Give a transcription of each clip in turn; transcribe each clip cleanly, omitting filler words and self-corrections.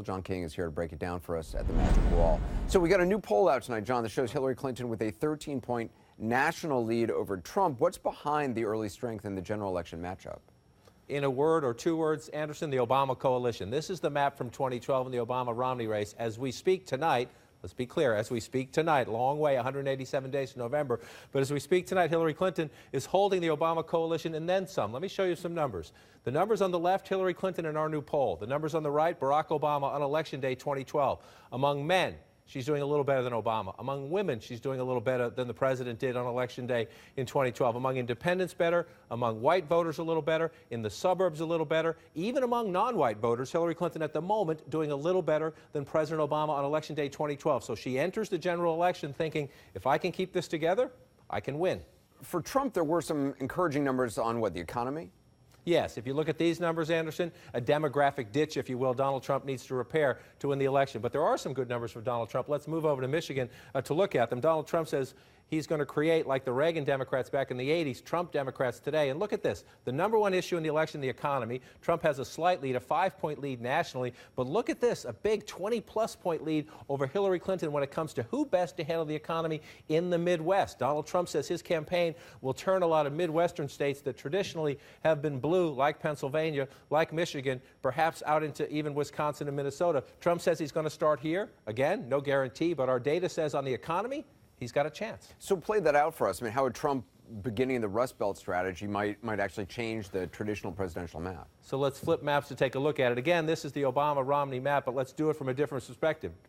John King is here to break it down for us at the Magic Wall. So we got a new poll out tonight, John, that shows Hillary Clinton with a 13-point national lead over Trump. What's behind the early strength in the general election matchup? In a word or two words, Anderson, the Obama coalition. This is the map from 2012 in the Obama-Romney race. As we speak tonight, let's be clear, as we speak tonight, long way, 187 days to November, but as we speak tonight, Hillary Clinton is holding the Obama coalition and then some. Let me show you some numbers. The numbers on the left, Hillary Clinton in our new poll. The numbers on the right, Barack Obama on Election Day 2012. Among men, she's doing a little better than Obama. Among women, she's doing a little better than the president did on Election Day in 2012. Among independents, better. Among white voters, a little better. In the suburbs, a little better. Even among non-white voters, Hillary Clinton at the moment doing a little better than President Obama on Election Day 2012. So she enters the general election thinking, if I can keep this together, I can win. For Trump, there were some encouraging numbers on the economy? Yes, if you look at these numbers, Anderson, a demographic ditch, if you will, Donald Trump needs to repair to win the election. But there are some good numbers for Donald Trump. Let's move over to Michigan to look at them. Donald Trump says he's going to create, like the Reagan Democrats back in the 80s, Trump Democrats today. And look at this. The number one issue in the election, the economy. Trump has a slight lead, a 5-point lead nationally. But look at this, a big 20-plus point lead over Hillary Clinton when it comes to who best to handle the economy in the Midwest. Donald Trump says his campaign will turn a lot of Midwestern states that traditionally have been blue, like Pennsylvania, like Michigan, perhaps out into even Wisconsin and Minnesota. Trump says he's going to start here. Again, no guarantee, but our data says on the economy, he's got a chance. So play that out for us. I mean, how would Trump beginning the Rust Belt strategy might actually change the traditional presidential map? So let's flip maps to take a look at it. Again, this is the Obama-Romney map, but let's do it from a different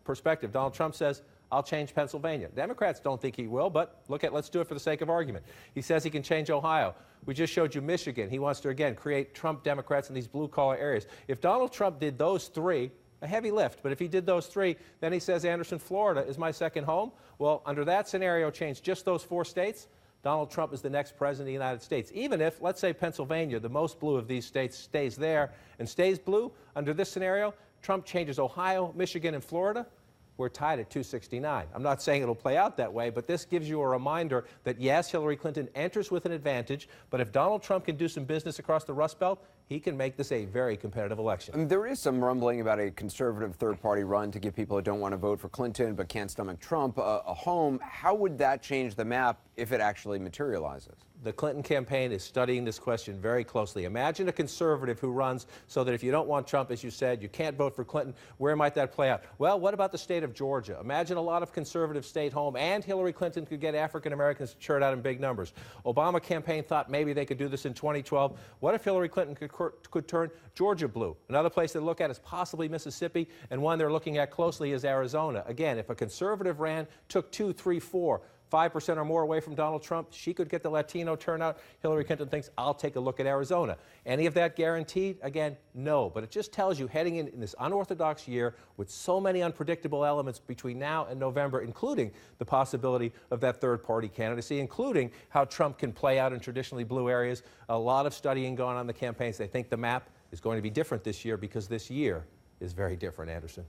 perspective. Donald Trump says, I'll change Pennsylvania. Democrats don't think he will, but let's do it for the sake of argument. He says he can change Ohio. We just showed you Michigan. He wants to, again, create Trump Democrats in these blue-collar areas. If Donald Trump did those three, a heavy lift, but if he did those three, then he says, Anderson, Florida is my second home. Well, under that scenario, change just those 4 states, Donald Trump is the next president of the United States. Even if, let's say, Pennsylvania, the most blue of these states, stays there and stays blue, under this scenario, Trump changes Ohio, Michigan, and Florida, we're tied at 269. I'm not saying it'll play out that way, but this gives you a reminder that, yes, Hillary Clinton enters with an advantage, but if Donald Trump can do some business across the Rust Belt, he can make this a very competitive election. I mean, there is some rumbling about a conservative third-party run to give people who don't want to vote for Clinton but can't stomach Trump a home. How would that change the map if it actually materializes? The Clinton campaign is studying this question very closely. Imagine a conservative who runs so that if you don't want Trump, as you said, you can't vote for Clinton. Where might that play out? Well, what about the state of Georgia? Imagine a lot of conservatives stayed home and Hillary Clinton could get African Americans to turn out in big numbers. Obama campaign thought maybe they could do this in 2012. What if Hillary Clinton could turn Georgia blue? Another place to look at is possibly Mississippi, and one they're looking at closely is Arizona. Again, if a conservative ran, took 2, 3, 4, 5% or more away from Donald Trump, she could get the Latino turnout. Hillary Clinton thinks, I'll take a look at Arizona. Any of that guaranteed? Again, no. But it just tells you heading in this unorthodox year with so many unpredictable elements between now and November, including the possibility of that third-party candidacy, including how Trump can play out in traditionally blue areas. A lot of studying going on in the campaigns. They think the map is going to be different this year because this year is very different, Anderson.